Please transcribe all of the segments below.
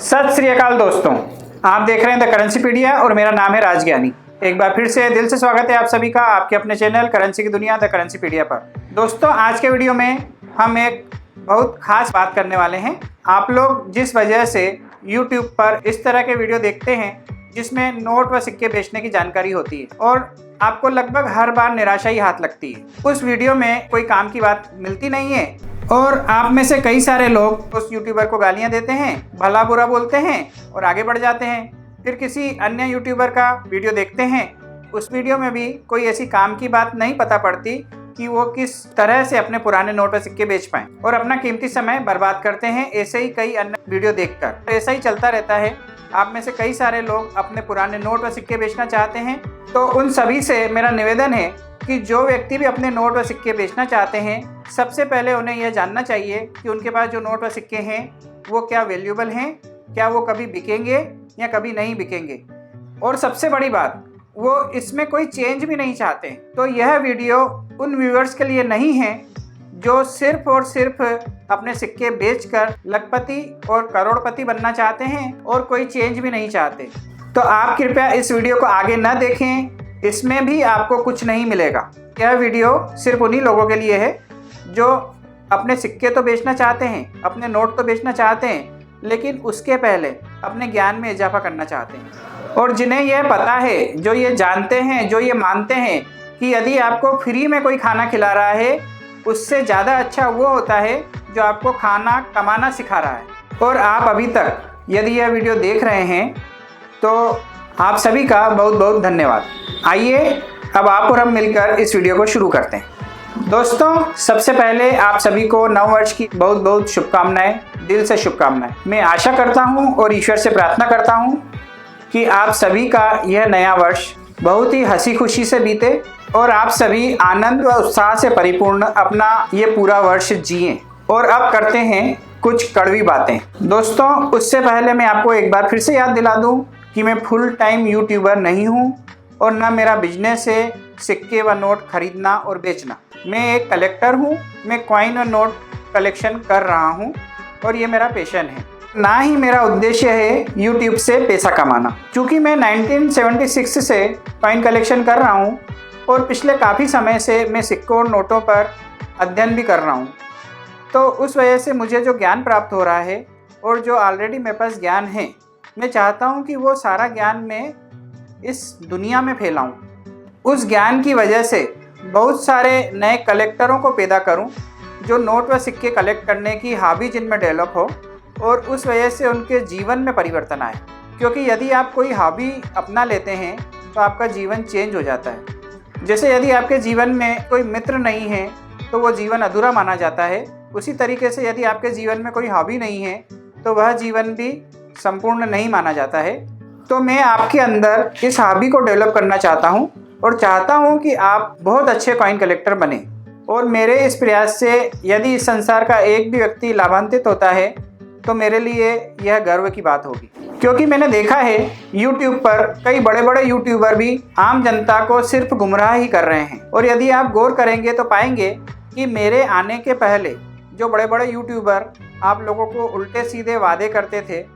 सत श्री अकाल दोस्तों, आप देख रहे हैं द करेंसीपीडिया और मेरा नाम है राजज्ञानी। एक बार फिर से दिल से स्वागत है आप सभी का आपके अपने चैनल करेंसी की दुनिया द करेंसीपीडिया पर। दोस्तों, आज के वीडियो में हम एक बहुत खास बात करने वाले हैं। आप लोग जिस वजह से YouTube पर इस तरह के वीडियो देखते हैं जिसमें नोट व सिक्के बेचने की जानकारी होती है और आपको लगभग हर बार निराशा ही हाथ लगती है। उस वीडियो में कोई काम की बात मिलती नहीं है और आप में से कई सारे लोग उस यूट्यूबर को गालियां देते हैं, भला बुरा बोलते हैं और आगे बढ़ जाते हैं। फिर किसी अन्य यूट्यूबर का वीडियो देखते हैं, उस वीडियो में भी कोई ऐसी काम की बात नहीं पता पड़ती कि वो किस तरह से अपने पुराने नोट व सिक्के बेच पाएं और अपना कीमती समय बर्बाद करते हैं ऐसे ही कई अन्य वीडियो देखकर। ऐसा ही चलता रहता है। आप में से कई सारे लोग अपने पुराने नोट व सिक्के बेचना चाहते हैं, तो उन सभी से मेरा निवेदन है कि जो व्यक्ति भी अपने नोट व सिक्के बेचना चाहते हैं, सबसे पहले उन्हें यह जानना चाहिए कि उनके पास जो नोट व सिक्के हैं वो क्या वैल्यूएबल हैं, क्या वो कभी बिकेंगे या कभी नहीं बिकेंगे, और सबसे बड़ी बात वो इसमें कोई चेंज भी नहीं चाहते। तो यह वीडियो उन व्यूअर्स के लिए नहीं है जो सिर्फ और सिर्फ अपने सिक्के बेचकर लखपति और करोड़पति बनना चाहते हैं और कोई चेंज भी नहीं चाहते। तो आप कृपया इस वीडियो को आगे न देखें, इसमें भी आपको कुछ नहीं मिलेगा। यह वीडियो सिर्फ उन्हीं लोगों के लिए है जो अपने सिक्के तो बेचना चाहते हैं, अपने नोट तो बेचना चाहते हैं, लेकिन उसके पहले अपने ज्ञान में इजाफा करना चाहते हैं और जिन्हें यह पता है, जो ये जानते हैं, जो ये मानते हैं कि यदि आपको फ्री में कोई खाना खिला रहा है उससे ज़्यादा अच्छा वो होता है जो आपको खाना कमाना सिखा रहा है। और आप अभी तक यदि यह वीडियो देख रहे हैं तो आप सभी का बहुत बहुत धन्यवाद। आइए अब आप और हम मिलकर इस वीडियो को शुरू करते हैं। दोस्तों, सबसे पहले आप सभी को नव वर्ष की बहुत बहुत शुभकामनाएं, दिल से शुभकामनाएं। मैं आशा करता हूं और ईश्वर से प्रार्थना करता हूं कि आप सभी का यह नया वर्ष बहुत ही हंसी खुशी से बीते और आप सभी आनंद व उत्साह से परिपूर्ण अपना ये पूरा वर्ष जिएं। और अब करते हैं कुछ कड़वी बातें। दोस्तों, उससे पहले मैं आपको एक बार फिर से याद दिला दूं कि मैं फुल टाइम यूट्यूबर नहीं हूं और न मेरा बिजनेस है सिक्के व नोट खरीदना और बेचना। मैं एक कलेक्टर हूं। मैं कॉइन और नोट कलेक्शन कर रहा हूं और ये मेरा पैशन है, ना ही मेरा उद्देश्य है यूट्यूब से पैसा कमाना। क्योंकि मैं 1976 से कॉइन कलेक्शन कर रहा हूं और पिछले काफ़ी समय से मैं सिक्कों और नोटों पर अध्ययन भी कर रहा हूं, तो उस वजह से मुझे जो ज्ञान प्राप्त हो रहा है और जो ऑलरेडी मेरे पास ज्ञान है, मैं चाहता हूं कि वो सारा ज्ञान मैं इस दुनिया में फैलाऊं। उस ज्ञान की वजह से बहुत सारे नए कलेक्टरों को पैदा करूं जो नोट व सिक्के कलेक्ट करने की हॉबी जिनमें डेवलप हो और उस वजह से उनके जीवन में परिवर्तन आए। क्योंकि यदि आप कोई हॉबी अपना लेते हैं तो आपका जीवन चेंज हो जाता है। जैसे यदि आपके जीवन में कोई मित्र नहीं है तो वो जीवन अधूरा माना जाता है, उसी तरीके से यदि आपके जीवन में कोई हॉबी नहीं है तो वह जीवन भी संपूर्ण नहीं माना जाता है। तो मैं आपके अंदर इस हॉबी को डेवलप करना चाहता हूं और चाहता हूं कि आप बहुत अच्छे कॉइन कलेक्टर बने। और मेरे इस प्रयास से यदि इस संसार का एक भी व्यक्ति लाभान्वित होता है तो मेरे लिए यह गर्व की बात होगी। क्योंकि मैंने देखा है YouTube पर कई बड़े बड़े यूट्यूबर भी आम जनता को सिर्फ गुमराह ही कर रहे हैं। और यदि आप गौर करेंगे तो पाएंगे कि मेरे आने के पहले जो बड़े बड़े यूट्यूबर आप लोगों को उल्टे सीधे वादे करते थे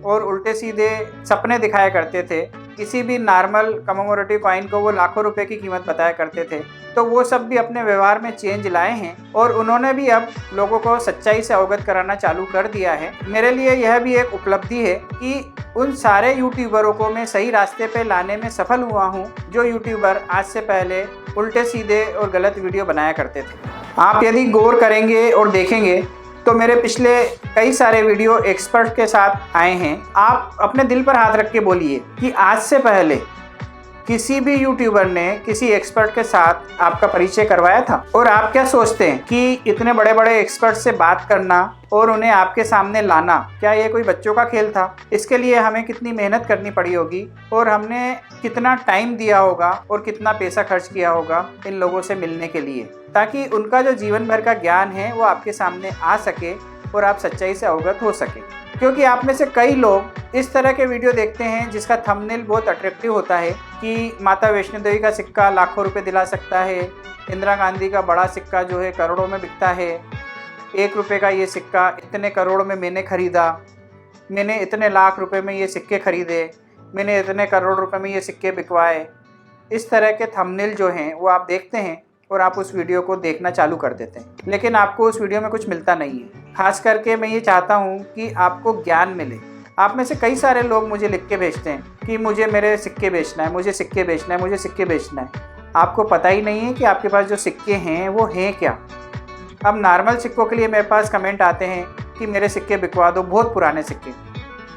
और उल्टे सीधे सपने दिखाया करते थे, किसी भी नॉर्मल कमेमोरेटिव कॉइन को वो लाखों रुपए की कीमत बताया करते थे, तो वो सब भी अपने व्यवहार में चेंज लाए हैं और उन्होंने भी अब लोगों को सच्चाई से अवगत कराना चालू कर दिया है। मेरे लिए यह भी एक उपलब्धि है कि उन सारे यूट्यूबरों को मैं सही रास्ते पे लाने में सफल हुआ हूँ जो यूट्यूबर आज से पहले उल्टे सीधे और गलत वीडियो बनाया करते थे। आप यदि गौर करेंगे और देखेंगे तो मेरे पिछले कई सारे वीडियो एक्सपर्ट के साथ आए हैं। आप अपने दिल पर हाथ रख के बोलिए कि आज से पहले किसी भी यूट्यूबर ने किसी एक्सपर्ट के साथ आपका परिचय करवाया था? और आप क्या सोचते हैं कि इतने बड़े बड़े एक्सपर्ट से बात करना और उन्हें आपके सामने लाना, क्या ये कोई बच्चों का खेल था? इसके लिए हमें कितनी मेहनत करनी पड़ी होगी और हमने कितना टाइम दिया होगा और कितना पैसा खर्च किया होगा इन लोगों से मिलने के लिए, ताकि उनका जो जीवन भर का ज्ञान है वो आपके सामने आ सके और आप सच्चाई से अवगत हो सके। क्योंकि आप में से कई लोग इस तरह के वीडियो देखते हैं जिसका थंबनेल बहुत अट्रैक्टिव होता है कि माता वैष्णो देवी का सिक्का लाखों रुपए दिला सकता है, इंदिरा गांधी का बड़ा सिक्का जो है करोड़ों में बिकता है, 1 रुपये का ये सिक्का इतने करोड़ में मैंने खरीदा, मैंने इतने लाख रुपए में ये सिक्के खरीदे, मैंने इतने करोड़ रुपए में ये सिक्के बिकवाए। इस तरह के थंबनेल जो हैं वो आप देखते हैं और आप उस वीडियो को देखना चालू कर देते हैं, लेकिन आपको उस वीडियो में कुछ मिलता नहीं है। खास करके मैं ये चाहता हूँ कि आपको ज्ञान मिले। आप में से कई सारे लोग मुझे लिख के भेजते हैं कि मुझे मेरे सिक्के बेचना है, मुझे सिक्के बेचना है, मुझे सिक्के बेचना है। आपको पता ही नहीं है कि आपके पास जो सिक्के हैं वो हैं क्या। अब नॉर्मल सिक्कों के लिए मेरे पास कमेंट आते हैं कि मेरे सिक्के बिकवा दो, बहुत पुराने सिक्के।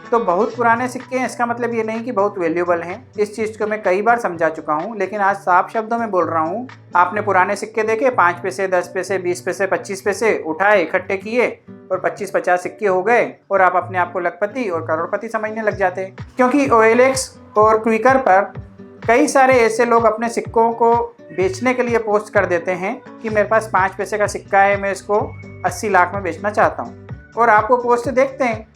तो बहुत पुराने सिक्के हैं इसका मतलब ये नहीं कि बहुत वैल्यूएबल हैं। इस चीज़ को मैं कई बार समझा चुका हूँ, लेकिन आज साफ शब्दों में बोल रहा हूँ। आपने पुराने सिक्के देखे, 5 पैसे, 10 पैसे, 20 पैसे, 25 पैसे उठाए, इकट्ठे किए और 25-50 सिक्के हो गए और आप अपने आप को लखपति और करोड़पति समझने लग जाते हैं। क्योंकि OLX और क्विकर पर कई सारे ऐसे लोग अपने सिक्कों को बेचने के लिए पोस्ट कर देते हैं कि मेरे पास 5 पैसे का सिक्का है, मैं इसको 80 लाख में बेचना चाहता हूँ। और आप वो पोस्ट देखते हैं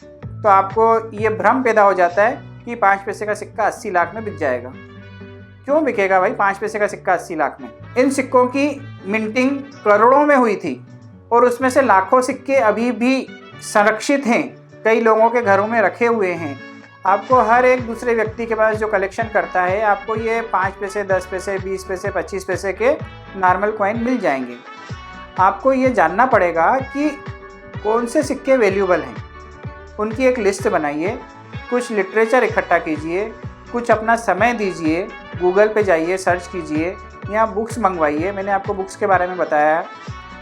तो आपको ये भ्रम पैदा हो जाता है कि 5 पैसे का सिक्का 80 लाख में बिक जाएगा। क्यों बिकेगा भाई 5 पैसे का सिक्का 80 लाख में? इन सिक्कों की मिंटिंग करोड़ों में हुई थी और उसमें से लाखों सिक्के अभी भी संरक्षित हैं, कई लोगों के घरों में रखे हुए हैं। आपको हर एक दूसरे व्यक्ति के पास जो कलेक्शन करता है, आपको ये 5 पैसे, 10 पैसे, 20 पैसे, 25 पैसे के नॉर्मल कॉइन मिल जाएंगे। आपको ये जानना पड़ेगा कि कौन से सिक्के वैल्यूएबल हैं, उनकी एक लिस्ट बनाइए, कुछ लिटरेचर इकट्ठा कीजिए, कुछ अपना समय दीजिए, गूगल पे जाइए, सर्च कीजिए या बुक्स मंगवाइए। मैंने आपको बुक्स के बारे में बताया,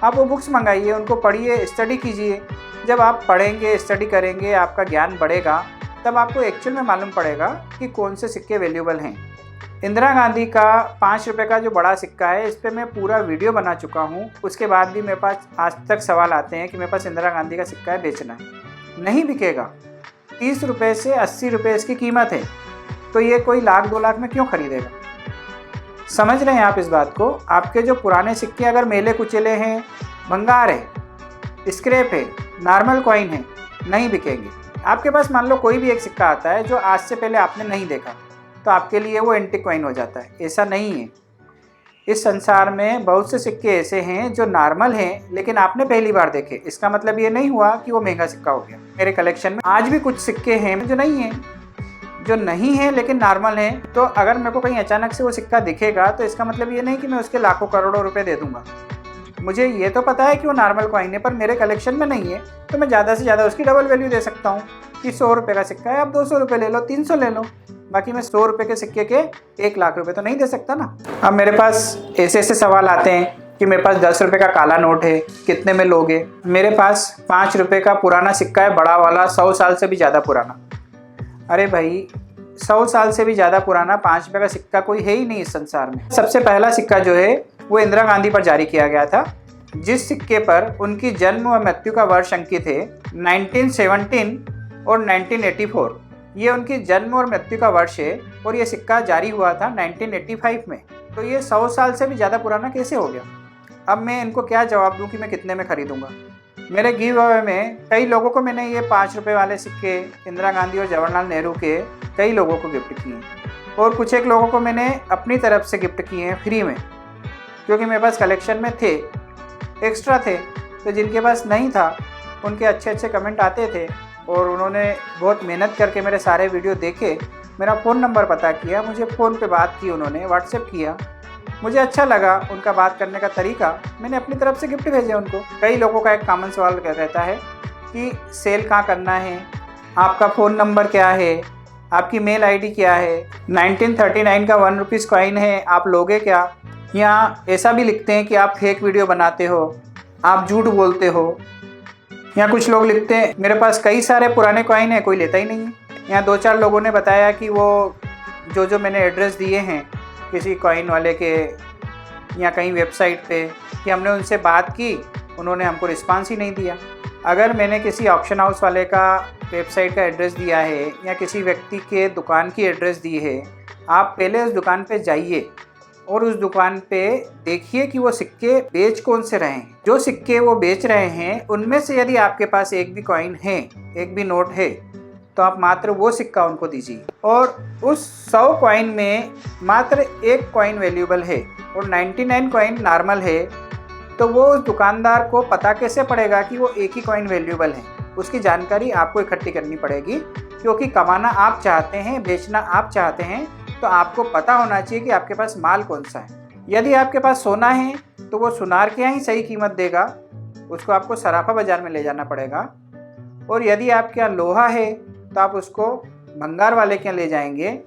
आप वो बुक्स मंगाइए, उनको पढ़िए, स्टडी कीजिए। जब आप पढ़ेंगे, स्टडी करेंगे, आपका ज्ञान बढ़ेगा, तब आपको एक्चुअल में मालूम पड़ेगा कि कौन से सिक्के वैल्यूएबल हैं। इंदिरा गांधी का 5 रुपये का जो बड़ा सिक्का है, इस पर मैं पूरा वीडियो बना चुका हूँ। उसके बाद भी मेरे पास आज तक सवाल आते हैं कि मेरे पास इंदिरा गांधी का सिक्का है, बेचना है। नहीं बिकेगा। 30 रुपये से 80 रुपये इसकी कीमत है, तो ये कोई लाख 2 लाख में क्यों खरीदेगा? समझ रहे हैं आप इस बात को? आपके जो पुराने सिक्के अगर मेले कुचले हैं, भंगार है, स्क्रैप है, नॉर्मल कॉइन है, नहीं बिकेंगे। आपके पास मान लो कोई भी एक सिक्का आता है जो आज से पहले आपने नहीं देखा, तो आपके लिए वो एंटीक कॉइन हो जाता है। ऐसा नहीं है। इस संसार में बहुत से सिक्के ऐसे हैं जो नॉर्मल हैं, लेकिन आपने पहली बार देखे। इसका मतलब ये नहीं हुआ कि वो महंगा सिक्का हो गया। मेरे कलेक्शन में आज भी कुछ सिक्के हैं जो नहीं हैं लेकिन नॉर्मल हैं। तो अगर मेरे को कहीं अचानक से वो सिक्का दिखेगा तो इसका मतलब ये नहीं कि मैं उसके लाखों करोड़ों रुपए दे दूंगा। मुझे ये तो पता है कि वो नॉर्मल कॉइन है, पर मेरे कलेक्शन में नहीं है, तो मैं ज़्यादा से ज़्यादा उसकी डबल वैल्यू दे सकता हूँ कि 100 रुपये का सिक्का है, आप 200 रुपये ले लो, 300 ले लो। बाकी मैं 100 रुपये के सिक्के के 1 लाख रुपए तो नहीं दे सकता ना। अब मेरे पास ऐसे सवाल आते हैं कि मेरे पास 10 रुपये का काला नोट है, कितने में लोगे? मेरे पास 5 रुपये का पुराना सिक्का है, बड़ा वाला, 100 साल से भी ज़्यादा पुराना। अरे भाई 100 साल से भी ज़्यादा पुराना 5 रुपये का सिक्का कोई है ही नहीं इस संसार में। सबसे पहला सिक्का जो है वो इंदिरा गांधी पर जारी किया गया था, जिस सिक्के पर उनकी जन्म और मृत्यु का वर्ष अंकित है 1917 और 1984। ये उनकी जन्म और मृत्यु का वर्ष है और ये सिक्का जारी हुआ था 1985 में। तो ये 100 साल से भी ज़्यादा पुराना कैसे हो गया? अब मैं इनको क्या जवाब दूं कि मैं कितने में खरीदूंगा? मेरे गिव अवे में कई लोगों को मैंने ये 5 रुपये वाले सिक्के इंदिरा गांधी और जवाहरलाल नेहरू के कई लोगों को गिफ्ट किए हैं और कुछ एक लोगों को मैंने अपनी तरफ से गिफ्ट किए हैं फ्री में, क्योंकि मेरे पास कलेक्शन में थे, एक्स्ट्रा थे। तो जिनके पास नहीं था उनके अच्छे कमेंट आते थे और उन्होंने बहुत मेहनत करके मेरे सारे वीडियो देखे, मेरा फ़ोन नंबर पता किया, मुझे फ़ोन पे बात की, उन्होंने व्हाट्सएप किया, मुझे अच्छा लगा उनका बात करने का तरीका, मैंने अपनी तरफ से गिफ्ट भेजे उनको। कई लोगों का एक कॉमन सवाल रहता है कि सेल कहाँ करना है, आपका फ़ोन नंबर क्या है, आपकी मेल आईडी क्या है, 1939 का 1 रुपीज़ कॉइन है, आप लोगे क्या? या ऐसा भी लिखते हैं कि आप फेक वीडियो बनाते हो, आप झूठ बोलते हो। या कुछ लोग लिखते हैं मेरे पास कई सारे पुराने कॉइन हैं, कोई लेता ही नहीं है। यहाँ 2-4 लोगों ने बताया कि वो जो मैंने एड्रेस दिए हैं किसी कॉइन वाले के या कहीं वेबसाइट पे, कि हमने उनसे बात की, उन्होंने हमको रिस्पांस ही नहीं दिया। अगर मैंने किसी ऑक्शन हाउस वाले का वेबसाइट का एड्रेस दिया है या किसी व्यक्ति के दुकान की एड्रेस दी है, आप पहले उस दुकान पे जाइए और उस दुकान पे देखिए कि वो सिक्के बेच कौन से रहे हैं। जो सिक्के वो बेच रहे हैं उनमें से यदि आपके पास एक भी कॉइन है, एक भी नोट है, तो आप मात्र वो सिक्का उनको दीजिए। और उस 100 कॉइन में मात्र 1 कॉइन वैल्यूएबल है और 99 कॉइन नॉर्मल है, तो वो उस दुकानदार को पता कैसे पड़ेगा कि वो एक ही कॉइन वैल्यूएबल है? उसकी जानकारी आपको इकट्ठी करनी पड़ेगी, क्योंकि कमाना आप चाहते हैं, बेचना आप चाहते हैं, तो आपको पता होना चाहिए कि आपके पास माल कौन सा है। यदि आपके पास सोना है तो वो सुनार के यहाँ ही सही कीमत देगा, उसको आपको सराफा बाज़ार में ले जाना पड़ेगा। और यदि आपके यहाँ लोहा है तो आप उसको भंगार वाले के यहाँ ले जाएंगे।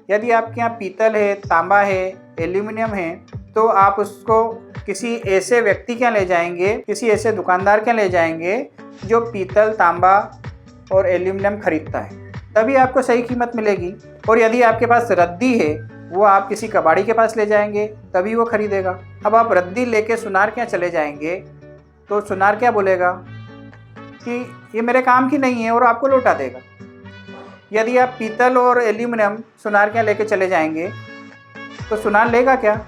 यदि आपके यहाँ पीतल है, तांबा है, एल्यूमिनियम है, तो आप उसको किसी ऐसे व्यक्ति के यहाँ ले जाएंगे, किसी ऐसे दुकानदार के यहाँ ले जाएंगे जो पीतल, तांबा और एल्यूमिनियम खरीदता है, तभी आपको सही कीमत मिलेगी। और यदि आपके पास रद्दी है, वो आप किसी कबाड़ी के पास ले जाएंगे, तभी वो खरीदेगा। अब आप रद्दी लेके सुनार के यहाँ चले जाएंगे तो सुनार क्या बोलेगा कि ये मेरे काम की नहीं है और आपको लौटा देगा। यदि आप पीतल और एल्यूमिनियम सुनार के यहाँ लेके चले जाएंगे तो सुनार लेगा क्या?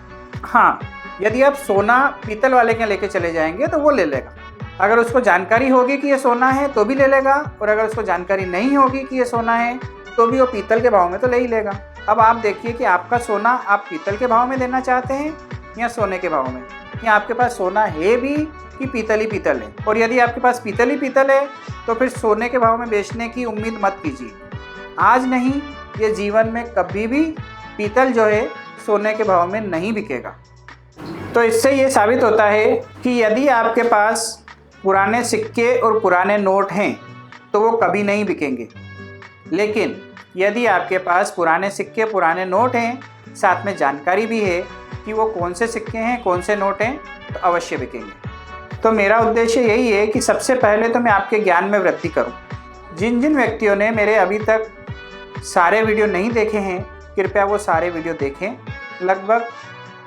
हाँ, यदि आप सोना पीतल वाले के यहाँ लेके चले जाएंगे तो वो ले लेगा। अगर उसको जानकारी होगी कि ये सोना है तो भी ले लेगा, और अगर उसको जानकारी नहीं होगी कि ये सोना है तो भी वो पीतल के भाव में तो ले ही लेगा। अब आप देखिए कि आपका सोना आप पीतल के भाव में देना चाहते हैं या सोने के भाव में, या आपके पास सोना है भी कि पीतल ही पीतल है। और यदि आपके पास पीतल ही पीतल है तो फिर सोने के भाव में बेचने की उम्मीद मत कीजिए। आज नहीं, ये जीवन में कभी भी पीतल जो है सोने के भाव में नहीं बिकेगा। तो इससे ये साबित होता है कि यदि आपके पास पुराने सिक्के और पुराने नोट हैं तो वो कभी नहीं बिकेंगे, लेकिन यदि आपके पास पुराने सिक्के, पुराने नोट हैं, साथ में जानकारी भी है कि वो कौन से सिक्के हैं, कौन से नोट हैं, तो अवश्य बिकेंगे। तो मेरा उद्देश्य यही है कि सबसे पहले तो मैं आपके ज्ञान में वृद्धि करूं। जिन जिन व्यक्तियों ने मेरे अभी तक सारे वीडियो नहीं देखे हैं, कृपया वो सारे वीडियो देखें। लगभग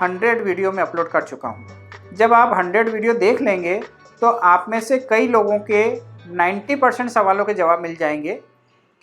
100 वीडियो मैं अपलोड कर चुका हूं। जब आप 100 वीडियो देख लेंगे तो आप में से कई लोगों के 90% सवालों के जवाब मिल जाएंगे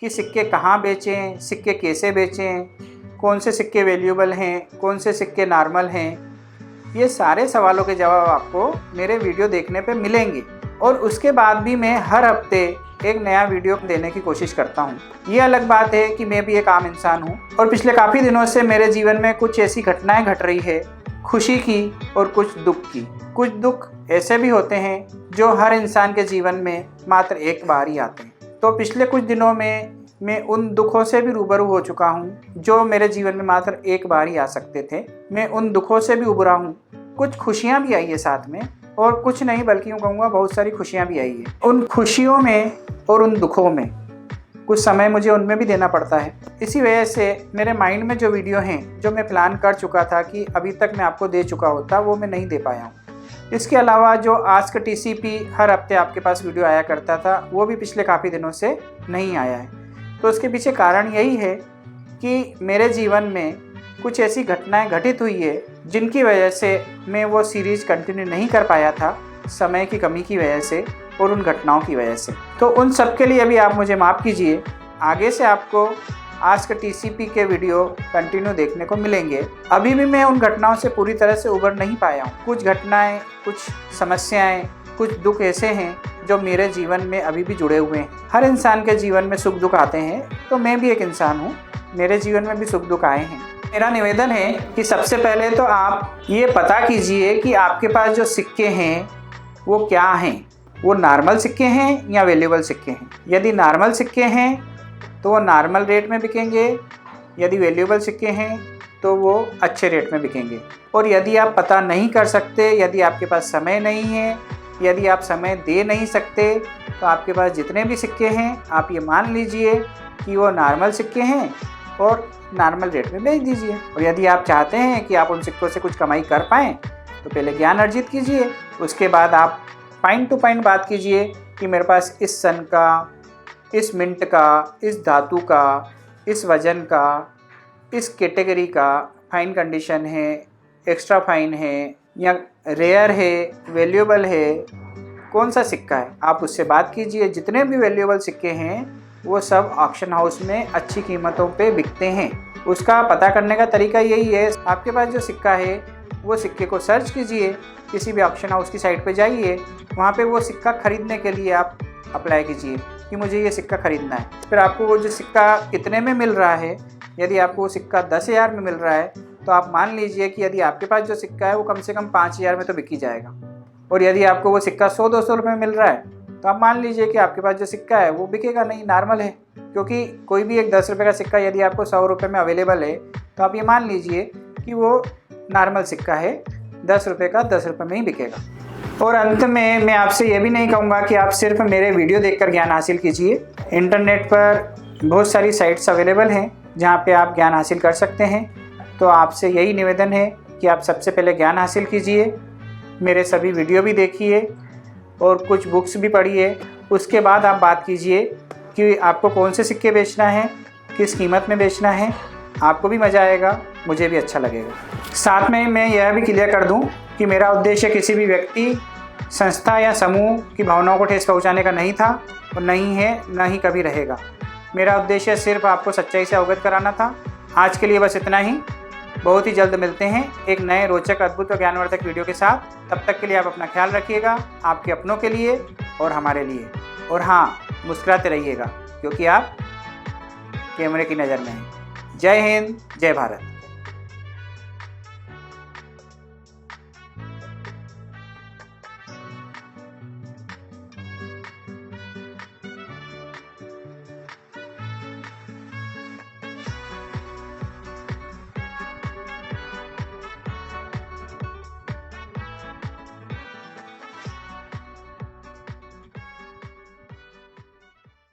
कि सिक्के कहाँ बेचें, सिक्के कैसे बेचें, कौन से सिक्के वैल्यूएबल हैं, कौन से सिक्के नॉर्मल हैं। ये सारे सवालों के जवाब आपको मेरे वीडियो देखने पे मिलेंगे। और उसके बाद भी मैं हर हफ्ते एक नया वीडियो देने की कोशिश करता हूँ। ये अलग बात है कि मैं भी एक आम इंसान हूँ और पिछले काफ़ी दिनों से मेरे जीवन में कुछ ऐसी घटनाएं घट रही है, खुशी की और कुछ दुख की। कुछ दुख ऐसे भी होते हैं जो हर इंसान के जीवन में मात्र एक बार ही आते हैं। तो पिछले कुछ दिनों में मैं उन दुखों से भी रूबरू हो चुका हूँ जो मेरे जीवन में मात्र एक बार ही आ सकते थे। मैं उन दुखों से भी उबरा हूँ। कुछ खुशियाँ भी आई है साथ में, और कुछ नहीं बल्कि यूँ कहूँगा बहुत सारी खुशियाँ भी आई है। उन खुशियों में और उन दुखों में कुछ समय मुझे उनमें भी देना पड़ता है। इसी वजह से मेरे माइंड में जो वीडियो हैं, जो मैं प्लान कर चुका था कि अभी तक मैं आपको दे चुका होता, वो मैं नहीं दे पाया हूँ। इसके अलावा जो आस्क टीसीपी हर हफ्ते आपके पास वीडियो आया करता था, वो भी पिछले काफ़ी दिनों से नहीं आया है। तो उसके पीछे कारण यही है कि मेरे जीवन में कुछ ऐसी घटनाएं घटित हुई है जिनकी वजह से मैं वो सीरीज़ कंटिन्यू नहीं कर पाया था, समय की कमी की वजह से और उन घटनाओं की वजह से। तो उन सब के लिए भी आप मुझे माफ़ कीजिए। आगे से आपको आस्क टीसीपी के वीडियो कंटिन्यू देखने को मिलेंगे। अभी भी मैं उन घटनाओं से पूरी तरह से उबर नहीं पाया हूँ। कुछ घटनाएं, कुछ समस्याएं, कुछ दुख ऐसे हैं जो मेरे जीवन में अभी भी जुड़े हुए हैं। हर इंसान के जीवन में सुख दुख आते हैं, तो मैं भी एक इंसान हूँ, मेरे जीवन में भी सुख दुख आए हैं। मेरा निवेदन है कि सबसे पहले तो आप ये पता कीजिए कि आपके पास जो सिक्के हैं वो क्या हैं। वो नॉर्मल सिक्के हैं या वैल्यूएबल सिक्के हैं। यदि नॉर्मल सिक्के हैं तो वो नॉर्मल रेट में बिकेंगे, यदि वैल्यूएबल सिक्के हैं तो वो अच्छे रेट में बिकेंगे। और यदि आप पता नहीं कर सकते, यदि आपके पास समय नहीं है, यदि आप समय दे नहीं सकते, तो आपके पास जितने भी सिक्के हैं आप ये मान लीजिए कि वो नॉर्मल सिक्के हैं और नॉर्मल रेट में बेच दीजिए। और यदि आप चाहते हैं कि आप उन सिक्कों से कुछ कमाई कर पाएँ तो पहले ज्ञान अर्जित कीजिए, उसके बाद आप पॉइंट टू पॉइंट बात कीजिए कि मेरे पास इस सन का, इस मिंट का, इस धातु का, इस वज़न का, इस कैटेगरी का फाइन कंडीशन है, एक्स्ट्रा फाइन है या रेयर है, वैल्यूएबल है, कौन सा सिक्का है, आप उससे बात कीजिए। जितने भी वैल्यूएबल सिक्के हैं वो सब ऑक्शन हाउस में अच्छी कीमतों पे बिकते हैं। उसका पता करने का तरीका यही है, आपके पास जो सिक्का है वो सिक्के को सर्च कीजिए, किसी भी ऑक्शन हाउस की साइट पे जाइए, वहाँ पे वो सिक्का ख़रीदने के लिए आप अप्लाई कीजिए कि मुझे ये सिक्का ख़रीदना है। फिर आपको वो जो सिक्का कितने में मिल रहा है, यदि आपको वो सिक्का 10,000 में मिल रहा है तो आप मान लीजिए कि यदि आपके पास जो सिक्का है वो कम से कम 5,000 में तो बिक ही जाएगा। और यदि आपको वो सिक्का 100-200 रुपये में मिल रहा है तो आप मान लीजिए कि आपके पास जो सिक्का है वो बिकेगा नहीं, नॉर्मल है। क्योंकि कोई भी एक 10 रुपये का सिक्का यदि आपको 100 रुपये में अवेलेबल है तो आप ये मान लीजिए कि वो नॉर्मल सिक्का है, 10 रुपये का 10 रुपये में ही बिकेगा। और अंत में मैं आपसे ये भी नहीं कहूँगा कि आप सिर्फ मेरे वीडियो देखकर ज्ञान हासिल कीजिए। इंटरनेट पर बहुत सारी साइट्स अवेलेबल हैं जहाँ पे आप ज्ञान हासिल कर सकते हैं। तो आपसे यही निवेदन है कि आप सबसे पहले ज्ञान हासिल कीजिए, मेरे सभी वीडियो भी देखिए और कुछ बुक्स भी पढ़िए। उसके बाद आप बात कीजिए कि आपको कौन से सिक्के बेचना है, किस कीमत में बेचना है। आपको भी मज़ा आएगा, मुझे भी अच्छा लगेगा। साथ में मैं यह भी क्लियर कर दूं कि मेरा उद्देश्य किसी भी व्यक्ति, संस्था या समूह की भावनाओं को ठेस पहुंचाने का नहीं था और नहीं है, ना ही कभी रहेगा। मेरा उद्देश्य सिर्फ आपको सच्चाई से अवगत कराना था। आज के लिए बस इतना ही। बहुत ही जल्द मिलते हैं एक नए रोचक, अद्भुत और ज्ञानवर्धक वीडियो के साथ। तब तक के लिए आप अपना ख्याल रखिएगा, आपके अपनों के लिए और हमारे लिए। और हाँ, मुस्कुराते रहिएगा क्योंकि आप कैमरे की नज़र में हैं। जय हिंद, जय भारत।